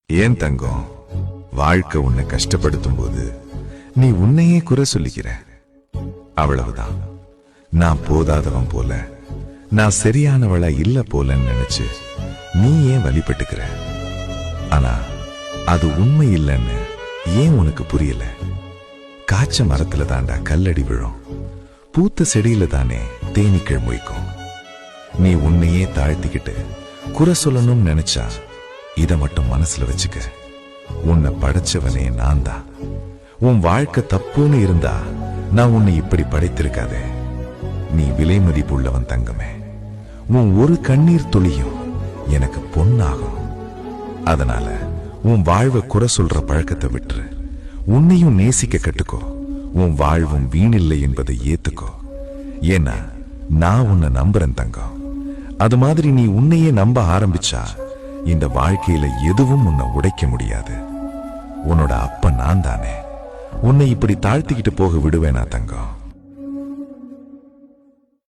ஏன் தங்கம், வாழ்க்கை உன்னை கஷ்டப்படுத்தும் போது நீ உன்னையே குறை சொல்லிக்கிற. அவ்வளவுதான். நான் போதாதவன் போல, நான் சரியானவளா இல்ல போலன்னு நினைச்சு நீ ஏன் வழிபட்டுக்கிற? ஆனா அது உண்மை இல்லைன்னு ஏன் உனக்கு புரியல? காய்ச்ச மரத்துல தாண்டா கல்லடி விழும், பூத்த செடியில தானே தேனீக்கள் மொய்க்கும். நீ உன்னையே தாழ்த்திக்கிட்டு குறை சொல்லணும்னு நினைச்சா இத மட்டும் மனசுல வச்சுக்க. உன்னை படைச்சவனே நான் தான். உன் வாழ்க்கை தப்புன்னு இருந்தா நான் உன்னை இப்படி படைத்திருக்காதே. நீ விலை மதிப்புள்ளவன் தங்கமே. உன் ஒரு கண்ணீர் துளியும் எனக்கு பொன்னாகும். அதனால உன் வாழ்வை குறை சொல்ற பழக்கத்தை விட்டுரு. உன்னையும் நேசிக்க கட்டுக்கோ. உன் வாழ்வும் வீணில்லை என்பதை ஏத்துக்கோ. ஏன்னா நான் உன்னை நம்புறேன் தங்கம். அது மாதிரி நீ உன்னையே நம்ப ஆரம்பிச்சா இந்த வாழ்க்கையில எதுவும் உன்னை உடைக்க முடியாது. உன்னோட அப்ப நான் தானே. உன்னை இப்படி தாழ்த்திக்கிட்டு போக விடுவேனா தங்கம்?